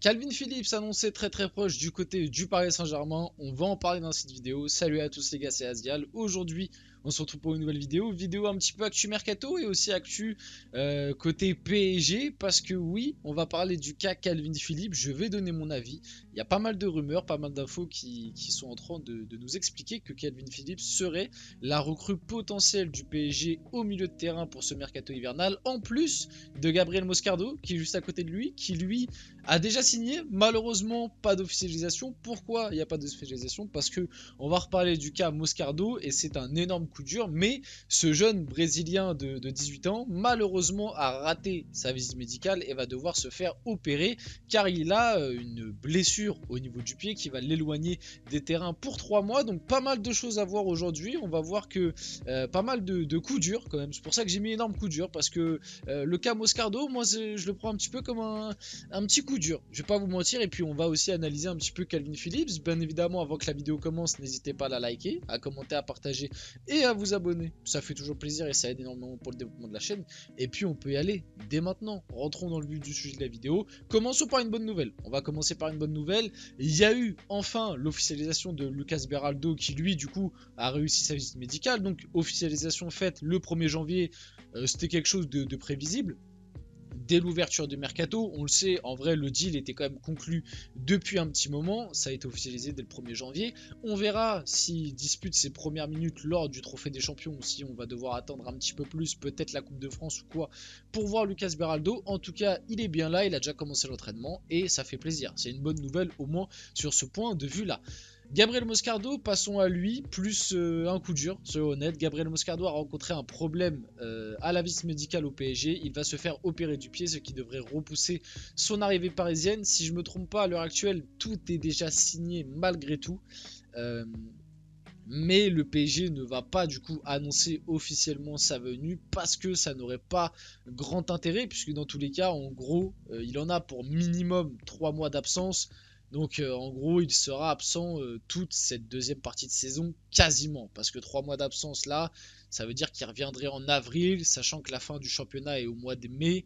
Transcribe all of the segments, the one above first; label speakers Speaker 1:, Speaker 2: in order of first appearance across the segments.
Speaker 1: Calvin Phillips annoncé très proche du côté du Paris Saint-Germain. On va en parler dans cette vidéo. Salut à tous les gars, c'est Asdial. Aujourd'hui, on se retrouve pour une nouvelle vidéo. Vidéo un petit peu actu mercato et aussi actu côté PSG. Parce que oui, on va parler du cas Calvin Phillips. Je vais donner mon avis. Il y a pas mal de rumeurs, pas mal d'infos qui sont en train de nous expliquer que Calvin Phillips serait la recrue potentielle du PSG au milieu de terrain pour ce mercato hivernal. En plus de Gabriel Moscardo qui est juste à côté de lui, qui lui a déjà signé, malheureusement pas d'officialisation. Pourquoi il n'y a pas d'officialisation? Parce que on va reparler du cas Moscardo et c'est un énorme coup dur, mais ce jeune brésilien de 18 ans malheureusement a raté sa visite médicale et va devoir se faire opérer car il a une blessure au niveau du pied qui va l'éloigner des terrains pour 3 mois. Donc pas mal de choses à voir aujourd'hui. On va voir que pas mal de coups durs quand même. C'est pour ça que j'ai mis énorme coup dur, parce que le cas Moscardo, moi je le prends un petit peu comme un petit coup dur, je vais pas vous mentir. Et puis on va aussi analyser un petit peu Calvin Phillips. Bien évidemment, avant que la vidéo commence, n'hésitez pas à la liker, à commenter, à partager et à vous abonner, ça fait toujours plaisir et ça aide énormément pour le développement de la chaîne. Et puis on peut y aller dès maintenant, rentrons dans le vif du sujet de la vidéo. Commençons par une bonne nouvelle, on va commencer par une bonne nouvelle. Il y a eu enfin l'officialisation de Lucas Beraldo qui lui du coup a réussi sa visite médicale. Donc officialisation faite le 1er janvier, c'était quelque chose de prévisible. Dès l'ouverture du mercato, on le sait, en vrai le deal était quand même conclu depuis un petit moment, ça a été officialisé dès le 1er janvier. On verra s'il dispute ses premières minutes lors du trophée des champions ou si on va devoir attendre un petit peu plus, peut-être la Coupe de France ou quoi, pour voir Lucas Beraldo. En tout cas, il est bien là, il a déjà commencé l'entraînement et ça fait plaisir. C'est une bonne nouvelle au moins sur ce point de vue là. Gabriel Moscardo, passons à lui, plus un coup dur, soyons honnêtes. Gabriel Moscardo a rencontré un problème à la visite médicale au PSG. Il va se faire opérer du pied, ce qui devrait repousser son arrivée parisienne. Si je ne me trompe pas, à l'heure actuelle, tout est déjà signé malgré tout. Mais le PSG ne va pas du coup annoncer officiellement sa venue parce que ça n'aurait pas grand intérêt, puisque dans tous les cas, en gros, il en a pour minimum 3 mois d'absence. Donc en gros il sera absent toute cette deuxième partie de saison quasiment, parce que 3 mois d'absence là, ça veut dire qu'il reviendrait en avril, sachant que la fin du championnat est au mois de mai.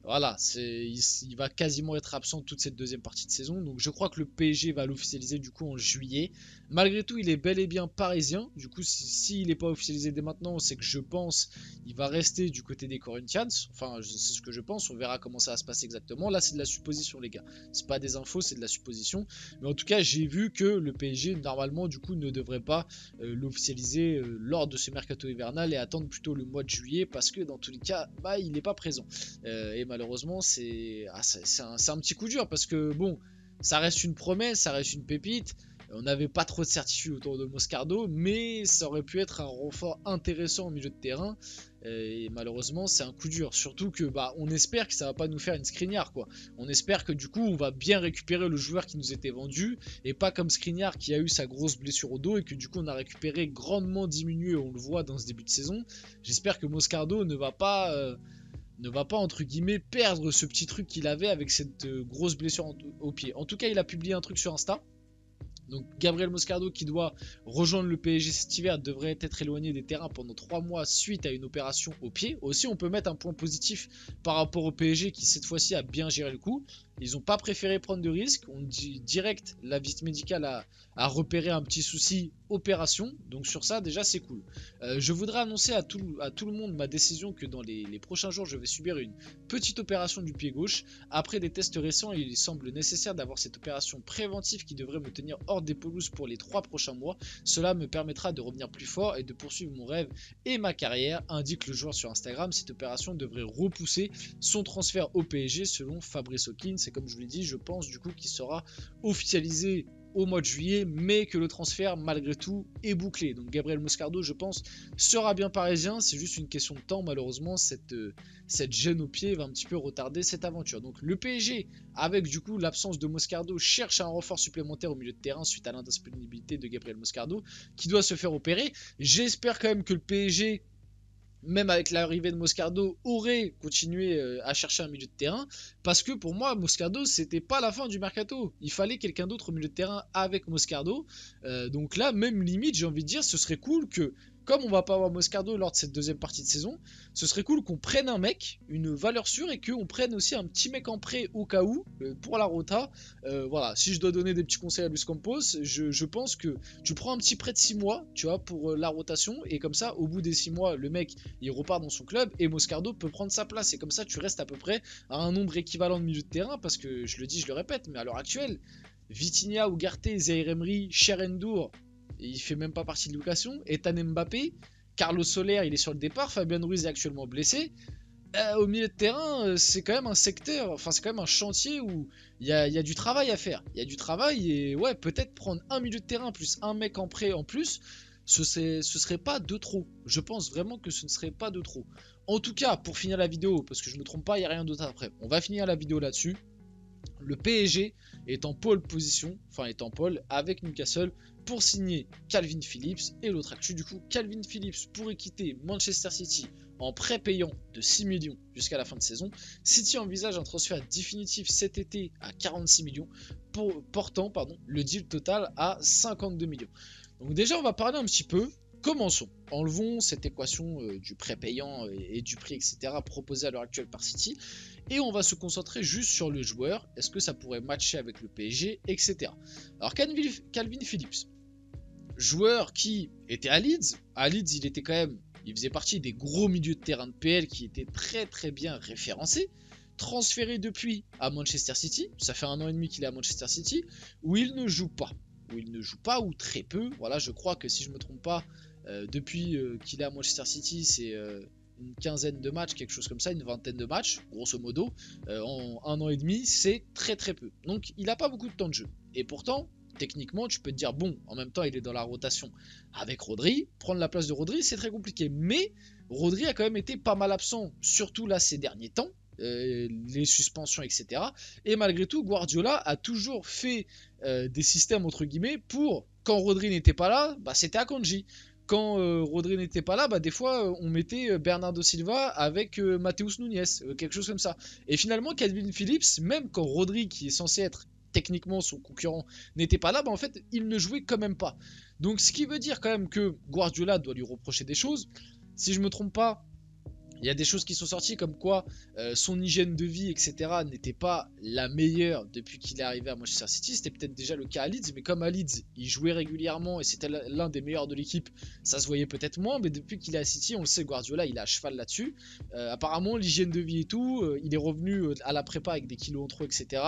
Speaker 1: Voilà, il va quasiment être absent toute cette deuxième partie de saison. Donc je crois que le PSG va l'officialiser du coup en juillet. Malgré tout, il est bel et bien parisien. Du coup, s'il n'est pas officialisé dès maintenant, c'est que je pense il va rester du côté des Corinthians. Enfin, c'est ce que je pense. On verra comment ça va se passer exactement. Là, c'est de la supposition, les gars. C'est pas des infos, c'est de la supposition. Mais en tout cas, j'ai vu que le PSG, normalement, du coup, ne devrait pas l'officialiser lors de ce mercato hivernal et attendre plutôt le mois de juillet, parce que dans tous les cas, bah, il n'est pas présent. Et malheureusement, c'est un petit coup dur, parce que bon, ça reste une promesse, ça reste une pépite. On n'avait pas trop de certitude autour de Moscardo, mais ça aurait pu être un renfort intéressant au milieu de terrain. Et malheureusement, c'est un coup dur. Surtout que bah, on espère que ça va pas nous faire une Skriniar, quoi. On espère que du coup, on va bien récupérer le joueur qui nous était vendu, et pas comme Skriniar qui a eu sa grosse blessure au dos et que du coup on a récupéré grandement diminué. On le voit dans ce début de saison. J'espère que Moscardo ne va pas entre guillemets perdre ce petit truc qu'il avait avec cette grosse blessure au pied. En tout cas, il a publié un truc sur Insta. Donc Gabriel Moscardo, qui doit rejoindre le PSG cet hiver, devrait être éloigné des terrains pendant 3 mois suite à une opération au pied. Aussi, on peut mettre un point positif par rapport au PSG qui cette fois-ci a bien géré le coup. Ils n'ont pas préféré prendre de risques. On dit direct, la visite médicale a repéré un petit souci, opération. Donc sur ça, déjà, c'est cool. Je voudrais annoncer à tout le monde ma décision que dans les prochains jours, je vais subir une petite opération du pied gauche. Après des tests récents, il semble nécessaire d'avoir cette opération préventive qui devrait me tenir hors des pelouses pour les 3 prochains mois. Cela me permettra de revenir plus fort et de poursuivre mon rêve et ma carrière, indique le joueur sur Instagram. Cette opération devrait repousser son transfert au PSG selon Fabrice Hawkins. Et comme je vous l'ai dit, je pense du coup qu'il sera officialisé au mois de juillet, mais que le transfert malgré tout est bouclé. Donc Gabriel Moscardo, je pense, sera bien parisien. C'est juste une question de temps. Malheureusement, cette gêne au pied va un petit peu retarder cette aventure. Donc le PSG, avec du coup l'absence de Moscardo, cherche un renfort supplémentaire au milieu de terrain suite à l'indisponibilité de Gabriel Moscardo, qui doit se faire opérer. J'espère quand même que le PSG, même avec l'arrivée de Moscardo, aurait continué à chercher un milieu de terrain, parce que pour moi Moscardo c'était pas la fin du mercato, il fallait quelqu'un d'autre au milieu de terrain avec Moscardo. Donc là même limite j'ai envie de dire ce serait cool que comme on va pas avoir Moscardo lors de cette deuxième partie de saison, ce serait cool qu'on prenne un mec, une valeur sûre, et qu'on prenne aussi un petit mec en prêt au cas où, pour la rota. Voilà, si je dois donner des petits conseils à Luis Campos, je pense que tu prends un petit prêt de 6 mois, tu vois, pour la rotation, et comme ça, au bout des 6 mois, le mec, il repart dans son club, et Moscardo peut prendre sa place, et comme ça, tu restes à peu près à un nombre équivalent de milieu de terrain, parce que, je le dis, je le répète, mais à l'heure actuelle, Vitinha, Ugarte, Zaire Emery, Cherendour, il fait même pas partie de l'occasion. Ethan Mbappé, Carlos Soler, il est sur le départ. Fabien Ruiz est actuellement blessé. Au milieu de terrain, c'est quand même un secteur, enfin c'est quand même un chantier où il y a du travail à faire. Il y a du travail et ouais, peut-être prendre un milieu de terrain plus un mec en prêt en plus, ce serait pas de trop. Je pense vraiment que ce ne serait pas de trop. En tout cas, pour finir la vidéo, parce que je me trompe pas, il n'y a rien d'autre après. On va finir la vidéo là-dessus. Le PSG est en pole position, enfin est en pole avec Newcastle pour signer Calvin Phillips. Et l'autre actu du coup, Calvin Phillips pourrait quitter Manchester City en prêt payant de 6 millions jusqu'à la fin de saison. City envisage un transfert définitif cet été à 46 millions, portant le deal total à 52 millions. Donc déjà on va parler un petit peu. Commençons. Enlevons cette équation du prêt payant et du prix, etc. proposé à l'heure actuelle par City. Et on va se concentrer juste sur le joueur. Est-ce que ça pourrait matcher avec le PSG, etc. Alors Calvin Phillips, joueur qui était à Leeds. À Leeds, il faisait partie des gros milieux de terrain de PL qui étaient très très bien référencés. Transféré depuis à Manchester City. Ça fait 1 an et demi qu'il est à Manchester City. Où il ne joue pas. Ou très peu. Voilà, je crois que si je ne me trompe pas, depuis qu'il est à Manchester City, c'est une quinzaine de matchs, quelque chose comme ça, une vingtaine de matchs, grosso modo, en 1 an et demi, c'est très très peu. Donc il n'a pas beaucoup de temps de jeu. Et pourtant, techniquement, tu peux te dire, bon, en même temps, il est dans la rotation avec Rodri, prendre la place de Rodri, c'est très compliqué. Mais Rodri a quand même été pas mal absent, surtout là ces derniers temps. Les suspensions, etc. Et malgré tout, Guardiola a toujours fait des systèmes entre guillemets pour, quand Rodri n'était pas là, bah, c'était Akanji. Quand Rodri n'était pas là, bah, des fois on mettait Bernardo Silva avec Mateus Nunes, quelque chose comme ça. Et finalement, Calvin Phillips, même quand Rodri, qui est censé être techniquement son concurrent, n'était pas là, bah, en fait, il ne jouait quand même pas. Donc, ce qui veut dire quand même que Guardiola doit lui reprocher des choses. Si je me trompe pas, il y a des choses qui sont sorties comme quoi son hygiène de vie, etc. n'était pas la meilleure depuis qu'il est arrivé à Manchester City. C'était peut-être déjà le cas à Leeds, mais comme à Leeds, il jouait régulièrement et c'était l'un des meilleurs de l'équipe, ça se voyait peut-être moins. Mais depuis qu'il est à City, on le sait, Guardiola, il est à cheval là-dessus. Apparemment, l'hygiène de vie et tout, il est revenu à la prépa avec des kilos en trop, etc.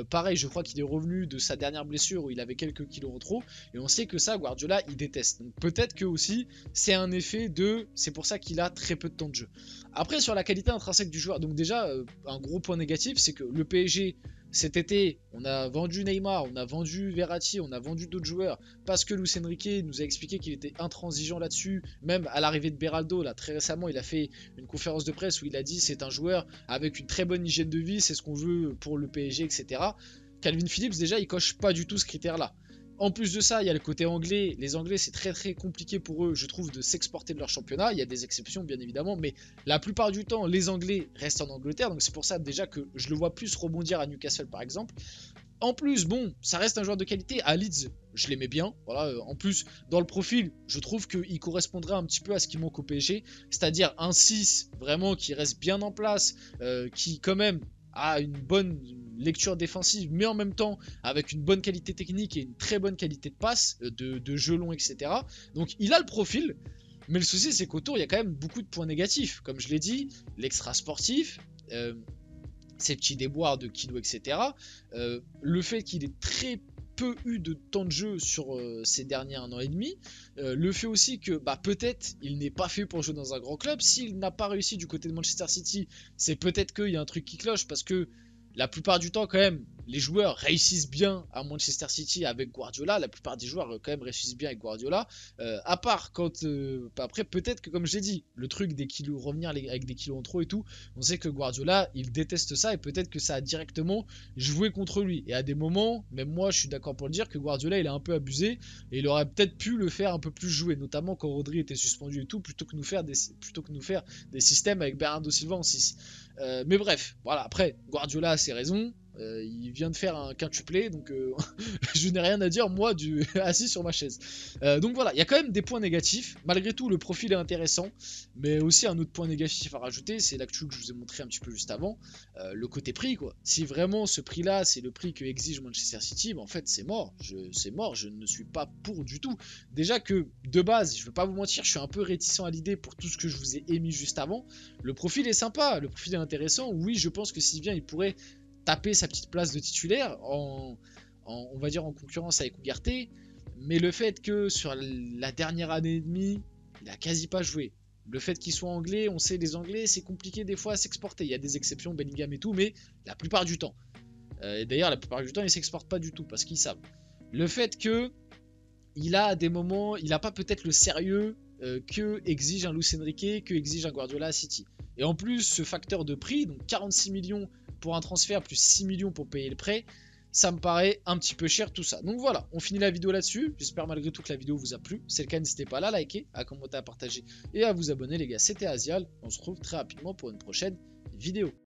Speaker 1: Pareil, je crois qu'il est revenu de sa dernière blessure où il avait quelques kilos en trop. Et on sait que ça, Guardiola, il déteste. Donc peut-être que aussi, c'est un effet de... C'est pour ça qu'il a très peu de temps de jeu. Après, sur la qualité intrinsèque du joueur, donc déjà, un gros point négatif, c'est que le PSG, cet été, on a vendu Neymar, on a vendu Verratti, on a vendu d'autres joueurs, parce que Luis Enrique nous a expliqué qu'il était intransigeant là-dessus, même à l'arrivée de Beraldo, là, très récemment, il a fait une conférence de presse où il a dit c'est un joueur avec une très bonne hygiène de vie, c'est ce qu'on veut pour le PSG, etc. Calvin Phillips, déjà, il coche pas du tout ce critère-là. En plus de ça, il y a le côté anglais. Les Anglais, c'est très très compliqué pour eux, je trouve, de s'exporter de leur championnat. Il y a des exceptions, bien évidemment, mais la plupart du temps, les Anglais restent en Angleterre. Donc c'est pour ça déjà que je le vois plus rebondir à Newcastle, par exemple. En plus, bon, ça reste un joueur de qualité. À Leeds, je l'aimais bien. Voilà. En plus, dans le profil, je trouve qu'il correspondrait un petit peu à ce qui manque au PSG. C'est-à-dire un 6, vraiment, qui reste bien en place, qui quand même a une bonne lecture défensive, mais en même temps avec une bonne qualité technique et une très bonne qualité de passe, de jeu long, etc. Donc il a le profil, mais le souci c'est qu'autour il y a quand même beaucoup de points négatifs. Comme je l'ai dit, l'extra sportif, ces petits déboires de kilos, etc. Le fait qu'il ait très peu eu de temps de jeu sur ces derniers 1 an et demi. Le fait aussi que peut-être il n'est pas fait pour jouer dans un grand club. S'il n'a pas réussi du côté de Manchester City, c'est peut-être qu'il y a un truc qui cloche parce que la plupart du temps quand même les joueurs réussissent bien à Manchester City avec Guardiola. La plupart des joueurs quand même réussissent bien avec Guardiola, à part quand après peut-être que comme je l'ai dit, le truc des kilos, revenir avec des kilos en trop et tout, on sait que Guardiola il déteste ça et peut-être que ça a directement joué contre lui. Et à des moments, même moi je suis d'accord pour le dire, que Guardiola il a un peu abusé et il aurait peut-être pu le faire un peu plus jouer, notamment quand Rodri était suspendu et tout, plutôt que nous faire des systèmes avec Bernardo Silva en 6. Mais bref, voilà, après Guardiola a ses raisons. Il vient de faire un quintuplé, donc je n'ai rien à dire, moi, assis sur ma chaise. Donc voilà, il y a quand même des points négatifs. Malgré tout, le profil est intéressant. Mais aussi, un autre point négatif à rajouter, c'est l'actu que je vous ai montré un petit peu juste avant. Le côté prix, quoi. Si vraiment ce prix-là, c'est le prix que exige Manchester City, bah, en fait, c'est mort. C'est mort, je ne suis pas pour du tout. Déjà que, de base, je ne vais pas vous mentir, je suis un peu réticent à l'idée pour tout ce que je vous ai émis juste avant. Le profil est sympa, le profil est intéressant. Oui, je pense que s'il vient, il pourrait taper sa petite place de titulaire on va dire en concurrence avec Ugarte, mais le fait que sur la dernière année et demie il a quasi pas joué, le fait qu'il soit anglais, on sait les anglais c'est compliqué des fois à s'exporter, il y a des exceptions, Bellingham et tout, mais la plupart du temps d'ailleurs la plupart du temps ils s'exportent pas du tout parce qu'ils savent le fait que il a à des moments, il n'a pas peut-être le sérieux que exige un Luis Enrique, que exige un Guardiola à City. Et en plus, ce facteur de prix, donc 46 millions pour un transfert plus 6 millions pour payer le prêt, ça me paraît un petit peu cher tout ça. Donc voilà, on finit la vidéo là-dessus. J'espère malgré tout que la vidéo vous a plu. Si c'est le cas, n'hésitez pas à la liker, à commenter, à partager et à vous abonner les gars. C'était Asial. On se retrouve très rapidement pour une prochaine vidéo.